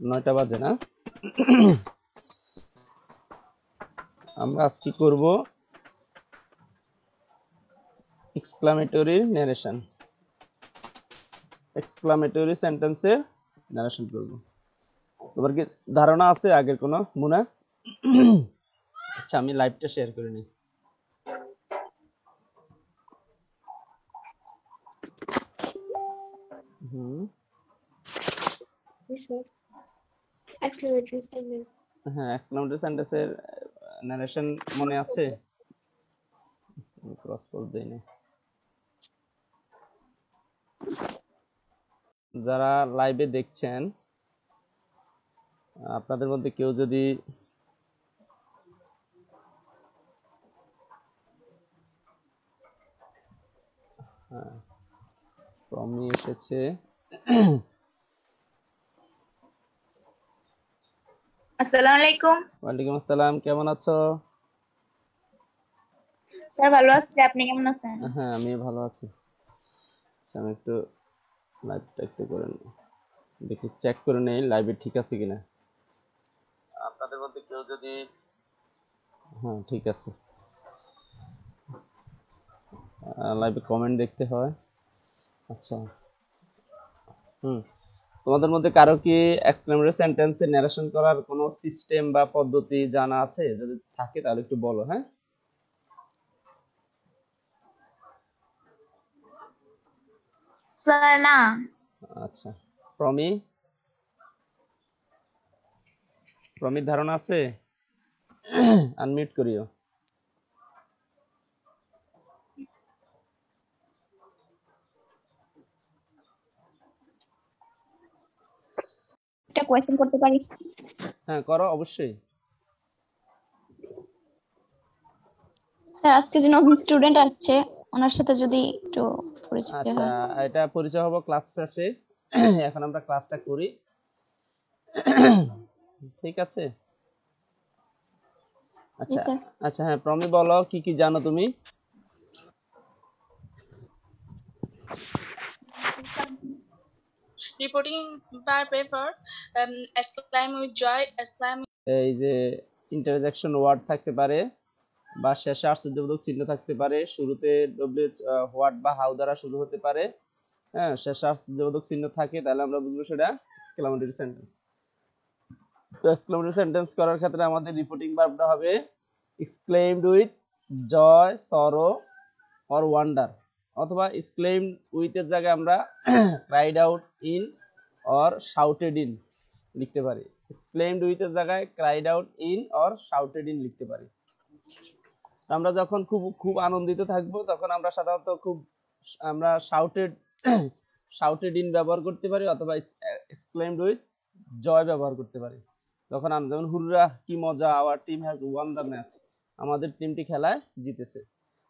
নয়টা বাজে না? আমরা আজকে করব এক্সক্লামেটরি ন্যারেশন, এক্সক্লামেটরি সেন্টেন্সের ন্যারেশন করব। তোমার কি ধারণা আছে আগের কোনো মুনা? আচ্ছা, আমি লাইভটা শেয়ার করে নিই। হ্যাঁ, এক্সক্লামেটরি সেন্টেন্সের ন্যারেশন মনে আছে? ক্রস কোড দেই না। যারা লাইভে দেখছেন, আপনাদের মধ্যে কেউ যদি প্রমি এসেছে। আসসালামু আলাইকুম। ওয়ালাইকুম আসসালাম, কেমন আছো? স্যার ভালো আছি, আপনি কেমন আছেন? হ্যাঁ, আমি ভালো আছি। আমি একটু লাইভটা একটু করে নিই, দেখি চেক করে নেই লাইভে ঠিক আছে কিনা। আপনাদের মধ্যে কেউ যদি হ্যাঁ ঠিক আছে, লাইভে কমেন্ট দেখতে হয়। আচ্ছা, তোমাদের মধ্যে কারো কি এক্সক্লেমেটরি সেন্টেন্সে ন্যারেশন করার কোনো সিস্টেম বা পদ্ধতি জানা আছে? যদি থাকে তাহলে একটু বলো। হ্যাঁ, স্যার না। আচ্ছা, প্রমির ধারণা আছে? আনমিউট করিও। একটা কোয়েশ্চেন করতে পারি? হ্যাঁ, করো অবশ্যই। স্যার আজকে যে নতুন স্টুডেন্ট আসছে, ওনার সাথে যদি একটু পরিচয় আচ্ছা, হয়। এটা পরিচয় হবো ক্লাস শেষে। এখন আমরা ক্লাসটা করি, ঠিক আছে? আচ্ছা আচ্ছা, হ্যাঁ প্রমি বলো, কি কি জানো তুমি? Reporting per paper, exclaim with joy, exclaim. এই যে ইন্টারজেকশন ওয়ার্ড থাকতে পারে, বা শেষে আশ্চর্যবোধক চিহ্ন থাকতে পারে, শুরুতে ডব্লিউ হোয়াট বা হাউ দ্বারা শুরু হতে পারে। হ্যাঁ, শেষে আশ্চর্যবোধক চিহ্ন থাকে, তাহলে আমরা বুঝবো সেটা এক্সক্লামেটরি সেন্টেন্স। তো এক্সক্লামেটরি সেন্টেন্স করার ক্ষেত্রে আমাদের রিপোর্টিং ভার্বটা হবে exclaimed with joy, sorrow or wonder, অথবা exclaimed with এর জায়গায় আমরা cried out in or shouted in লিখতে পারি। exclaimed with এর জায়গায় cried out in or shouted in লিখতে পারি। আমরা যখন খুব আনন্দিত থাকবো, তখন আমরা সাধারণত আমরা শাউটেড ইন ব্যবহার করতে পারি, অথবা এক্সক্লেমড উইথ জয় ব্যবহার করতে পারি। তখন আমরা যেমন হুররা, কি মজা, our team has one the match, আমাদের টিমটি খেলায় জিতেছে।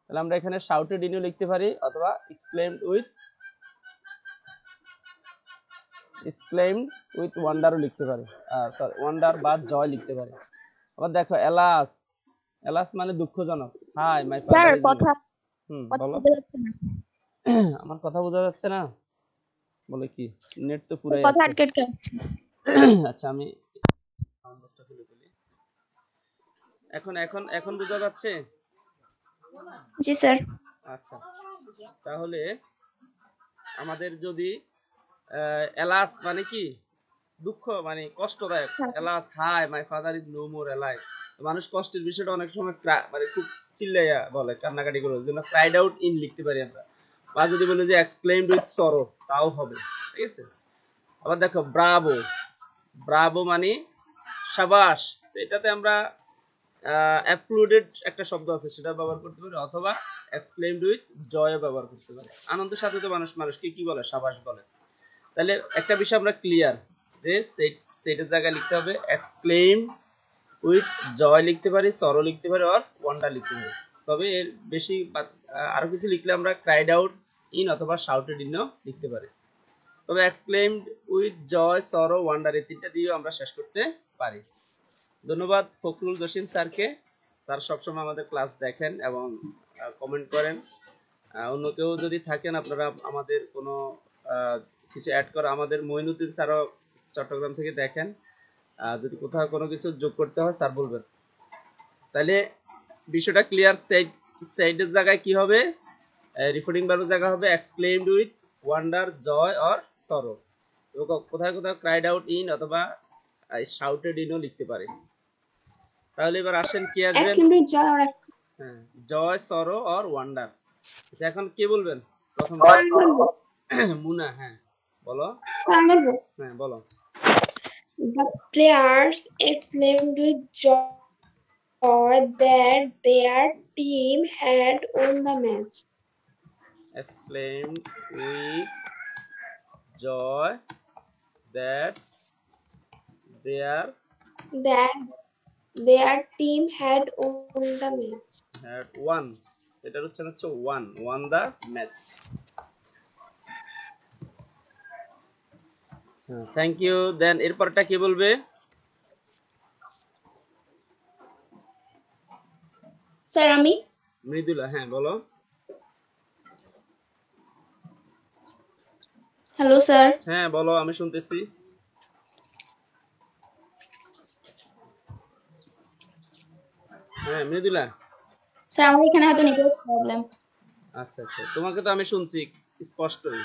তাহলে আমরা এখানে শাউটেড ইনও লিখতে পারি, অথবা এক্সক্লেমড উইথ ওয়ান্ডারও লিখতে পারি, সরি ওয়ান্ডার বা জয় লিখতে পারি। আবার দেখো এলাস, এলাস মানে দুঃখজনক। Hi my sir father is কথা বলো। বোঝা যাচ্ছে না। আমার কথা বোঝা যাচ্ছে না? বলে কি, নেট তো পুরাই কথা আছে। আটকে আটকে আসছে। আচ্ছা, আমি সাউন্ডটা খুলে দিই। এখন এখন এখন বোঝা যাচ্ছে? জি স্যার। আচ্ছা, তাহলে আমাদের যদি এলাস মানে কি, দুঃখ মানে কষ্টদায়ক। Alas hi my father is no more alive. মানুষ কষ্টের বিষয়টা অনেক সময় মানে খুব চিল্লাইয়া বলে, কান্নাকাটি করে, জন্য ক্রাইড আউট ইন লিখতে পারি আমরা। বা যদি বলি যে এক্সক্লেইমড উইথ সরো, তাও হবে, ঠিক আছে? আবার দেখো ব্রাভো, ব্রাভো মানে সাবাস, এটাতে আমরা অ্যাপ্লুডেড একটা শব্দ আছে, সেটা ব্যবহার করতে পারি, অথবা এক্সক্লেইমড উইথ জয় ব্যবহার করতে পারি। আনন্দের সাথে তো মানুষকে কি বলে, সাবাস বলে। তাহলে একটা বিষয় আমরা ক্লিয়ার, যে সেটার জায়গায় লিখতে হবে এক্সক্লেইমড উইথ জয় লিখতে পারি, সরো লিখতে পারি, আর ওয়ান্ডার লিখতে পারি। তবে এর বেশি আরো কিছু লিখলে আমরা ক্রাইড আউট ইন অথবা শাউটেড ইনও লিখতে পারি। তবে এক্সক্লেইমড উইথ জয়, সরো, ওয়ান্ডার, এই তিনটা দিয়েও আমরা শেষ করতে পারি। ধন্যবাদ ফখরুল জসিম স্যারকে। স্যার সবসময় আমাদের ক্লাস দেখেন এবং কমেন্ট করেন। অন্য কেউ যদি থাকেন আপনারা আমাদের কোনো কিছু অ্যাড করা, আমাদের মঈনুদ্দিন স্যারও চট্টগ্রাম থেকে দেখেন, যদি কোথাও কোনো কিছু যোগ করতে হয় স্যার বলবেন। তাহলে বিষয়টা ক্লিয়ার। সাইডের জায়গায় কি হবে, রিপোর্টিং ভার্বের জায়গা হবে exclaimed with wonder, joy or sorrow. কোথায় কোথাও ক্রাইড আউট ইন অথবা শাউটেড ইনও লিখতে পারে। তাহলে এবার আসেন কি আসবেন, Exclaimed with joy or হ্যাঁ, জয়, সরো অর ওয়ান্ডার। আচ্ছা এখন কে বলবেন প্রথম? মুনা, হ্যাঁ বলো। হ্যাঁ বলো। The players exclaimed with joy that their team had won the match. Exclaimed with joy that their team had won the match. had won, এটার উচ্চারণ হচ্ছে won the match। Thank you. Then এরপরটা কি বলবে? স্যার আমি। মৃদুলা, হ্যাঁ বলো। Hello sir. হ্যাঁ বলো, আমি শুনতেছি। হ্যাঁ মৃদুলা। স্যার আমার এখানে হয়তো নেটওয়ার্ক প্রবলেম। আচ্ছা আচ্ছা, তোমাকে তো আমি শুনছি স্পষ্টই।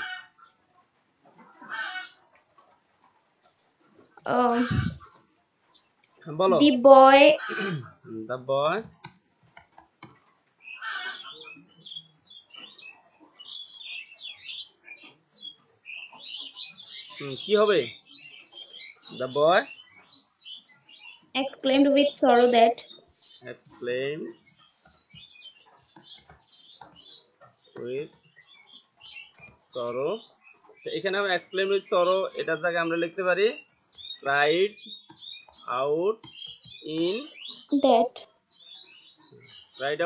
বলো। The boy কি হবে? The boy exclaimed with sorrow that exclaimed with sorrow। আচ্ছা এখানে আমরা exclaimed with sorrow এটার জায়গায় আমরা লিখতে পারি cried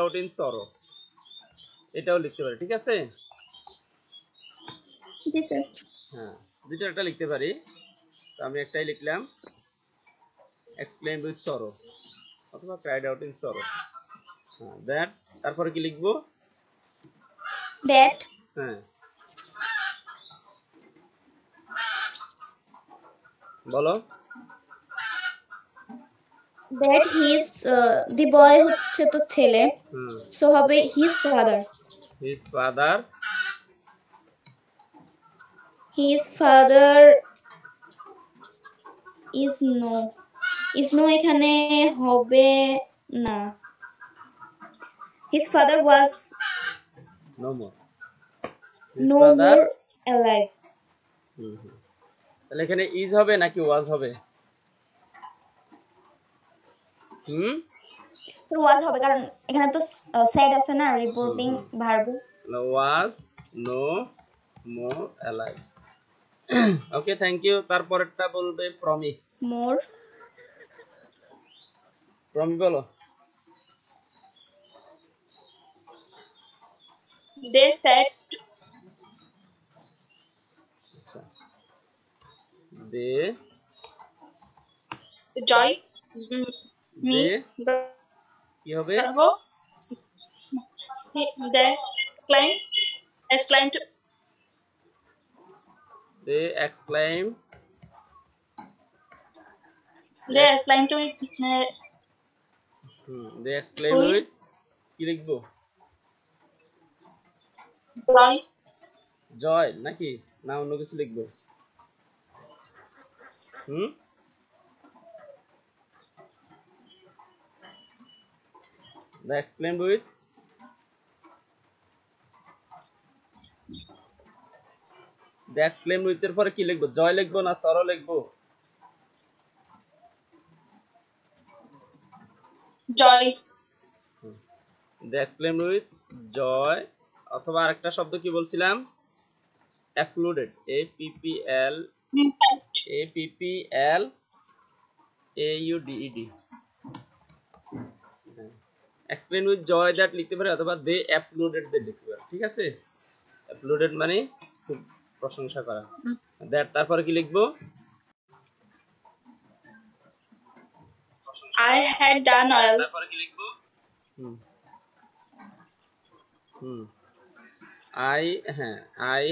out in sorrow, এটাও লিখতে পারি, ঠিক আছে? জি স্যার। হ্যাঁ দুটো একটা লিখতে পারি, তো আমি একটাই লিখলাম exclaimed with sorrow অথবা cried out in sorrow। that, তারপরে কি লিখবো? that হ্যাঁ বলো। that his the boy হচ্ছে তো ছেলে, সো হবে his father is no এখানে হবে না, his father was no more alive। তাহলে এখানে is হবে নাকি was হবে? was হবে, কারণ এখানে তো said আছে না, reporting verb. was no more alive। Okay thank you. তারপরেরটা বলবে প্রমি। প্রমি বলো। They said আচ্ছা দে joy দে কি হবে? they exclaimed they exclaimed with কি লিখবো? জয় নাকি না অন্য কিছু লিখবো? they exclaimed with এর পরে কি লিখবো? জয় লিখবো না সরো লিখবো? joy। they exclaimed with joy অথবা আরেকটা শব্দ কি বলছিলাম? applauded, APPLAUDED। explain with joy that লিখতে পারে অথবা they applauded that লিখতে পারে, ঠিক আছে? applauded মানে খুব প্রশংসা করা। that তারপরে কি লিখবো? I had done well। তারপরে কি লিখবো? আই, হ্যাঁ আই,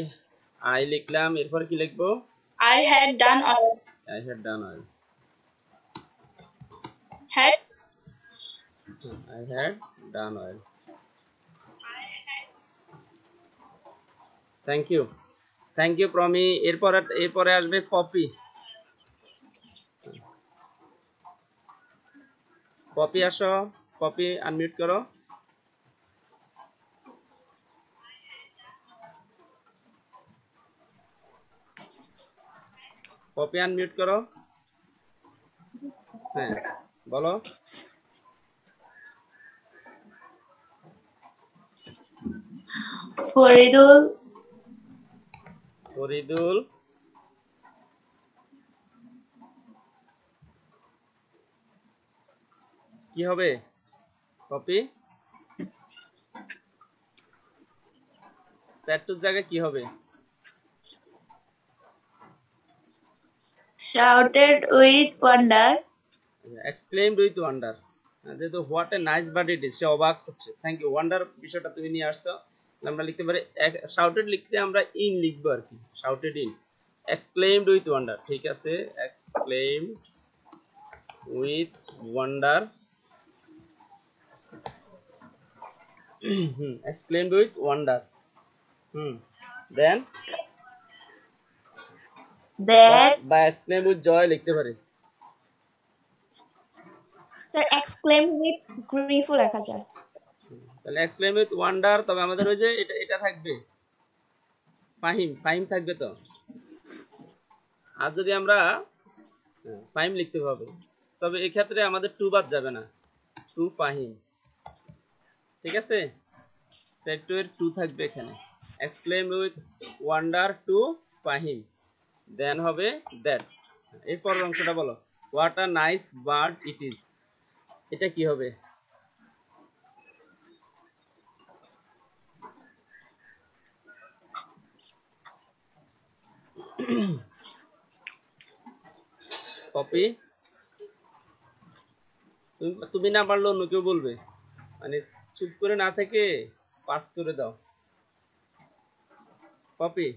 আই লিখলাম, এরপর কি লিখবো? I had done oil. I had done oil, Had I had done oil. Thank you, thank you Promi. এরপরে আসবে পপি। পপি আসো, পপি আনমিউট করো। পপি আনমিউট করো। হ্যাঁ বলো। Faridul. ফরিদুল কি হবে? কপি সেটুর জায়গায় কি হবে? Shouted with wonder. Exclaimed with wonder. যেহেতু what a nice bird it is, সে অবাক হচ্ছে। থ্যাংক ইউ, ওয়ান্ডার বিষয়টা তুমি নিয়ে আসছো। আমরা লিখতে পারি শাউটেড, লিখতে আমরা ইন লিখবো আর কি, shouted in. Exclaimed with wonder, ঠিক আছে, exclaimed with wonder. Exclaimed with wonder. Then বা এক্সক্লেইমড উইথ জয় লিখতে পারি। স্যার এক্সক্লেম উইথ গ্রিফও লেখা যায়। তাহলে এক্সক্লেইম উইথ ওয়ান্ডার, তবে আমাদের ওই যে এটা থাকবে, ফাহিম, ফাহিম থাকবে তো। আর যদি আমরা ফাহিম লিখতে হবে, তবে এই ক্ষেত্রে আমাদের টু বাদ যাবে না, টু ফাহিম, ঠিক আছে। সেট টু এর টু থাকবে এখানে। এক্সক্লেইম উইথ ওয়ান্ডার টু ফাহিম, দেন হবে দ্যাট। এর পরের অংশটা বলো, what a nice bird it is, এটা কি হবে? কপি, তুমি না পারলে অন্য কেউ বলবে, মানে চুপ করে না থেকে পাস করে দাও। কপি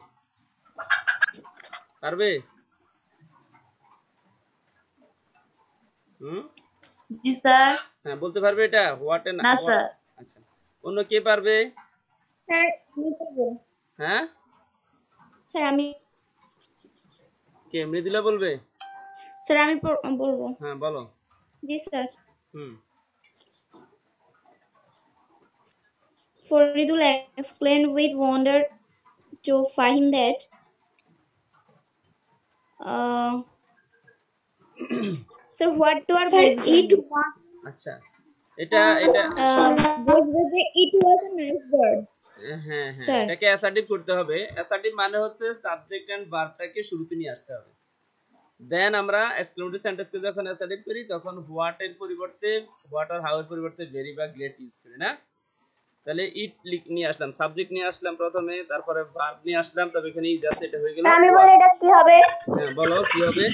পারবে? জি স্যার। হ্যাঁ বলতে পারবে এটা হোয়াট এ না স্যার। আচ্ছা, অন্য কে পারবে? স্যার আমি বলবো। হ্যাঁ স্যার আমি কে, মৃদুলা বলবে? স্যার আমি বলবো। হ্যাঁ বলো। জি স্যার। হুম Faridul explained with wonder to Fahim that sir what you are Sir, both it was আচ্ছা, এটা both it was a nice bird. হ্যাঁ হ্যাঁ, Sir. এটাকে অ্যাসার্টিভ করতে হবে। অ্যাসার্টিভ মানে হচ্ছে সাবজেক্ট এন্ড ভার্বটাকে শুরুতে নিয়ে আসতে হবে। দেন আমরা এক্সক্লেমেটরি সেন্টেন্সকে যখন অ্যাসার্টিভ করি তখন হোয়াট এর পরিবর্তে, হোয়াট আর হাউ এর পরিবর্তে ভেরি বা গ্রেট ইউজ করি না। তাহলে ইট নিয়ে আসলাম, সাবজেক্ট নিয়ে আসলাম প্রথমে, তারপরে ভার্ব নিয়ে আসলাম, তবে এখানে ইজ আছে, এটা হয়ে গেল। আমি বলি এটা কি হবে? হ্যাঁ বলো কি হবে?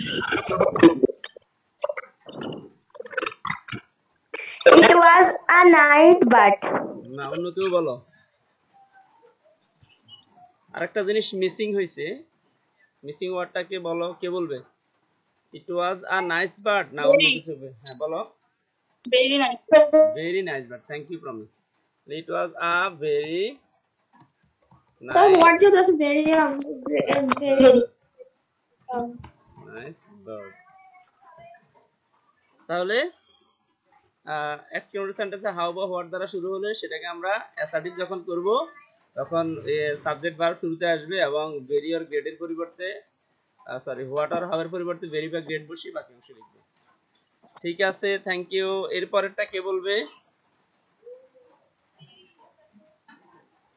It was a night bird. না অন্য কেউ বলো। আরেকটা জিনিস মিসিং হয়েছে, মিসিং ওয়ার্ডটাকে বলো, কে বলবে? ইট ওয়াজ আ নাইস বার্ড না অন্য কিছু হবে? হ্যাঁ বলো। Very nice. Very nice bird, thank you Promi. It was a very the word is very nice bird. তাহলে এক্সক্লেমেটরি সেন্টেন্সে হাউ বা হোয়াট দ্বারা শুরু হলে সেটাকে আমরা অ্যাসার্টিভ যখন করব তখন সাবজেক্ট ভার্ব শুরুতে আসবে এবং ভেরি আর গ্রেড এর পরিবর্তে সরি হোয়াট আর হাউ এর পরিবর্তে ভেরি বা গ্রেড বসিয়ে বাকি অংশ লিখবে। ঠিক আছে, থ্যাংক ইউ। এর পরেরটা কে বলবে?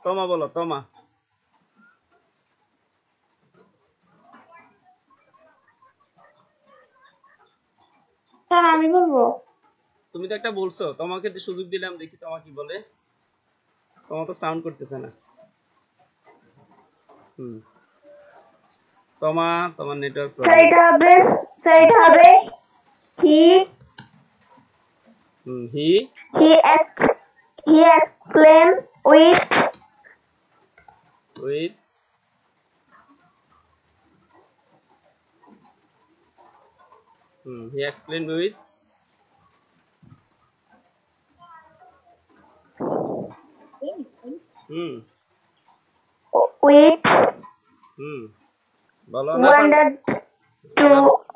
তোমা বলো, তোমা। স্যার আমি বলবো। তুমি তো একটা বলছো, তোমাকে তো সুযোগ দিলাম, দেখি তোমা কি বলে। তোমা তো সাউন্ড করতেছে না। তোমার নেটওয়ার্ক প্রবলেম। এটা হবে he exclaimed with with he exclaimed with hmm with বলো না wandered to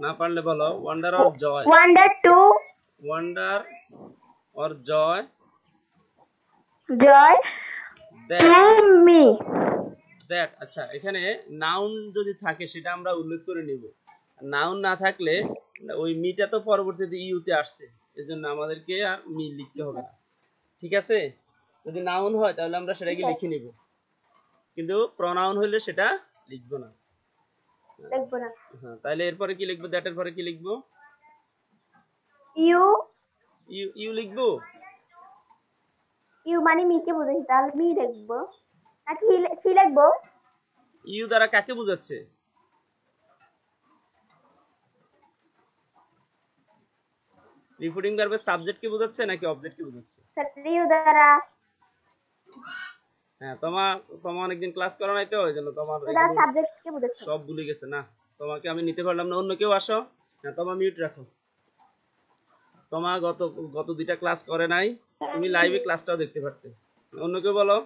না পারলে বলো wonder or joy wandered to wonder or joy joy that to me. that আচ্ছা এখানে নাউন যদি থাকে সেটা আমরা উল্লেখ করে নিব নাউন না থাকলে ওই মিটা তো পরবর্তীতে ইউতে আসছে এজন্য আমাদেরকে আর মি লিখতে হবে না ঠিক আছে যদি নাউন হয় তাহলে আমরা সেটাকে লিখে নিব কিন্তু প্রনাউন হইলে সেটা লিখব না লিখবো না। হ্যাঁ তাহলে এরপরে কি লিখবো দ্যাট এর পরে কি লিখবো ইউ ইউ লিখবো ইউ মানে মি কে বুঝাইছি তাহলে মি লিখবো নাকি সি লিখবো ইউ দ্বারা কাকে বোঝাচ্ছে রিপোর্টিং ভার্বের সাবজেক্ট কে বোঝাচ্ছে নাকি অবজেক্ট কে বোঝাচ্ছে ইউ দ্বারা হ্যাঁ তোমার অনেকদিন ক্লাস করো নাই তো ওইজন্য তোমার দ্বারা সাবজেক্ট কে বুঝাচ্ছে সব ভুলে গেছে না তোমাকে আমি নিতে পারলাম না অন্য কেউ আসো হ্যাঁ তোমার মিউট রাখো তোমার গত দুইটা ক্লাস করে নাই তুমি লাইভে ক্লাসটাও দেখতে পারতে অন্য কেউ বলো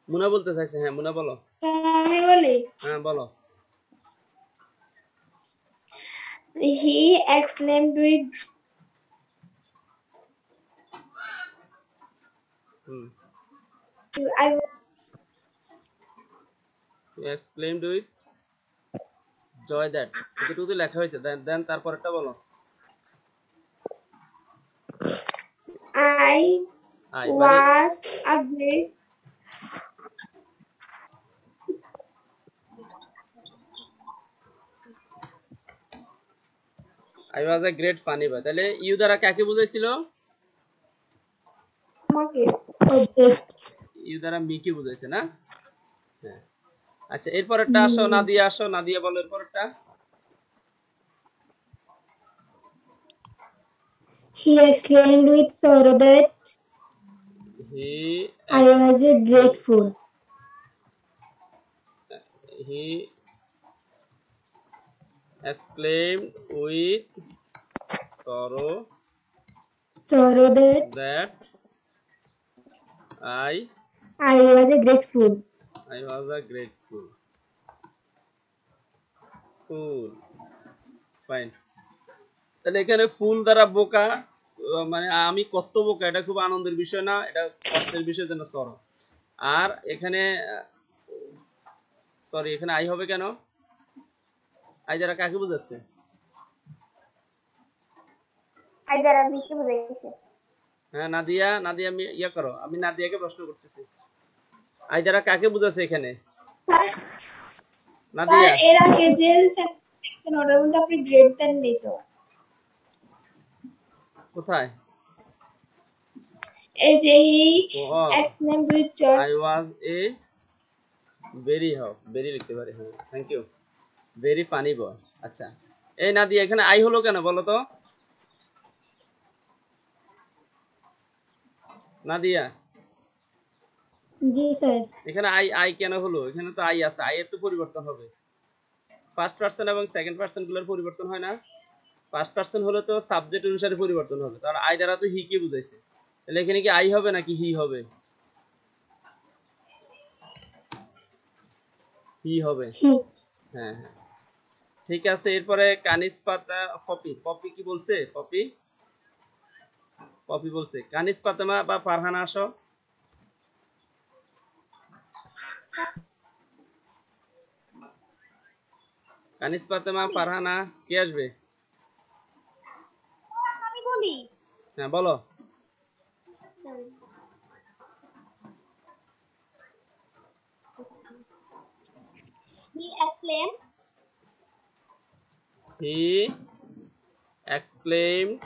মুনা বলতে চাইছে হ্যাঁ মুনা বলো আমি বলি হ্যাঁ বলো he exclaimed with I exclaimed with joy that এটুকু লেখা হয়েছে দেন তারপরটা বলো I was afraid I was a great funny boy তাহলে ইউ দ্বারা কাকে বোঝাইছিল ইউ দ্বারা মিকে বোঝাইছে না হ্যাঁ আচ্ছা এরপরটা আসো নাদিয়া বলো এরপরটা He exclaimed with sorrow that I was a grateful. He exclaimed with sorrow that I was a grateful. Fool. Fine. তাহলে এখানে ফুল দ্বারা বোকা মানে আমি কত বোকা এটা খুব আনন্দের বিষয় না এটা কষ্টের বিষয় যেন সরো আর এখানে সরি এখানে আই হবে কেন আই দ্বারা কাকে বোঝাচ্ছে আই দ্বারা মি কে বুঝাইছে হ্যাঁ নাদিয়া আমি ইয়া করো আমি নাদিয়াকে প্রশ্ন করতেছি আই দ্বারা কাকে বোঝাচ্ছে এখানে নাদিয়া এর আগে যে সেকশন ওটার মধ্যে আপনি গ্রেড দেন নেই তো কোথায় এই যে হি exclaimed with joy I was a very লিখতে পারি হ্যাঁ thank you very funny boy আচ্ছা এই নাদিয়া এখানে আই হলো কেন বলো তো নাদিয়া জি স্যার এখানে আই কেন হলো এখানে তো আই আছে আই এর তো পরিবর্তন হবে ফার্স্ট পারসন এবং সেকেন্ড পারসন গুলোর পরিবর্তন হয় না ফার্স্ট পারসন হলে তো সাবজেক্ট অনুসারে পরিবর্তন হবে তাহলে আই দ্বারা তো হি কে বুঝাইছে তাহলে এখানে কি আই হবে নাকি হি হবে হি হবে হ্যাঁ ঠিক আছে এরপরে কানিস পাতা পপি কি বলছে পপি বলছে কানিস পাতেমা বা ফারহানা আসো কানিস পাতেমা ফারহানা কে আসবে আমি বলি হ্যাঁ বলো he exclaimed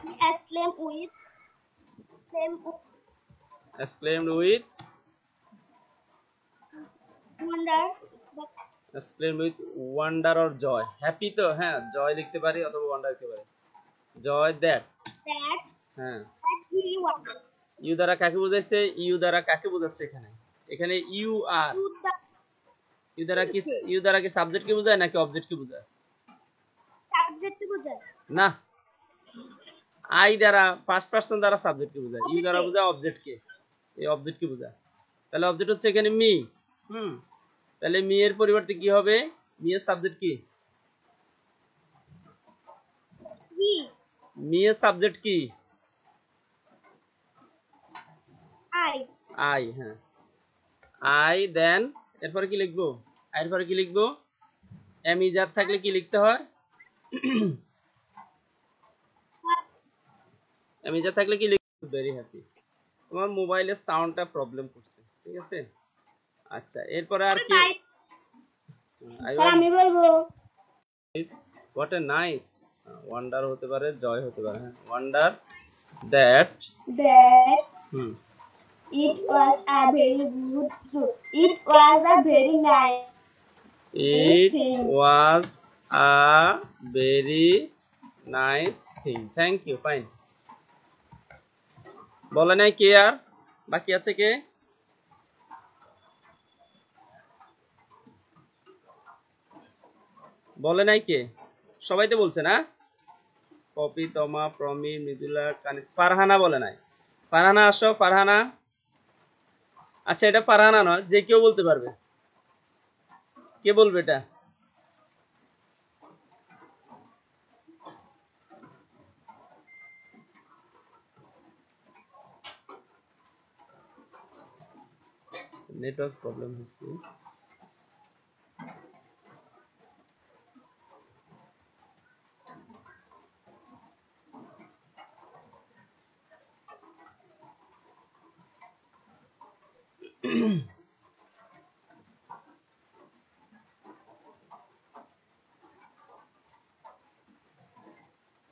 with wonder or joy happy তো হ্যাঁ joy লিখতে পারি অথবা wonder লিখতে পারি joy that হ্যাঁ he was ইউ দ্বারা কাকে বোঝাচ্ছে ইউ দ্বারা কাকে বোঝাচ্ছে এখানে এখানে ইউ আর, টু দা ইউ দ্বারা কি সাবজেক্ট কে বোঝায় নাকি অবজেক্ট কে বোঝায়? সাবজেক্ট বোঝায়। না, আই দ্বারা ফার্স্ট পারসন দ্বারা সাবজেক্ট কে বোঝায়, ইউ দ্বারা বোঝায় অবজেক্ট কে, এই অবজেক্ট কে বোঝায়। তাহলে অবজেক্ট হচ্ছে এখানে মি। তাহলে মি এর পরিবর্তে কি হবে? মি এর সাবজেক্ট কি? হি মি এর সাবজেক্ট কি? I I. হ্যাঁ, আই দেন এরপরে কি লিখবো? আই এর পরে কি লিখবো? এম ইজার থাকলে কি লিখতে হয়? এম ইজার থাকলে কি লিখতে? Very happy. তোমার মোবাইলের সাউন্ডটা প্রবলেম করছে, ঠিক আছে? আচ্ছা, এরপরে আর কি? আই স্যার আমি বলবো। What a nice. ওয়ান্ডার হতে পারে, জয় হতে পারে। হ্যাঁ, wonder that that hmm it was a very good it was a very nice it thing. was a very nice thing. Thank you. Fine. বলে নাই কে? আর বাকি আছে কে? বলে নাই কে? সবাই তো বলছে না? পপি, তমা, প্রমি, মৃদুলা, কানিস, ফারহানা বলে নাই। ফারহানা আসো, ফারহানা। আচ্ছা, এটা ফারহানা নয়, যে কেউ বলতে পারবে। কে বলবে এটা? নেটওয়ার্ক প্রবলেম হচ্ছে।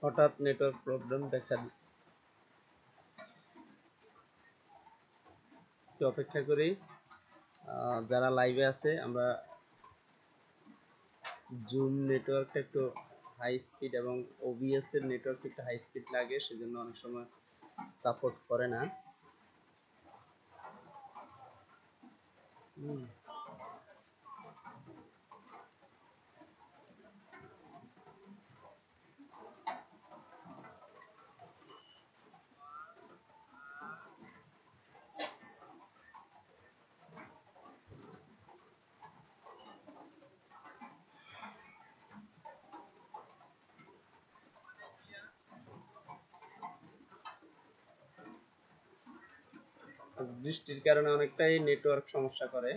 হঠাৎ নেটওয়ার্ক প্রবলেম দেখা দিচ্ছে। একটু অপেক্ষা করি। যারা লাইভে আছে, আমরা জুম নেটওয়ার্কটা একটু হাই স্পিড এবং ওবিএস এর নেটওয়ার্ক একটু হাই স্পিড লাগে, সেজন্য অনেক সময় সাপোর্ট করে না। বৃষ্টির কারণে অনেকটাই নেটওয়ার্ক সমস্যা করে।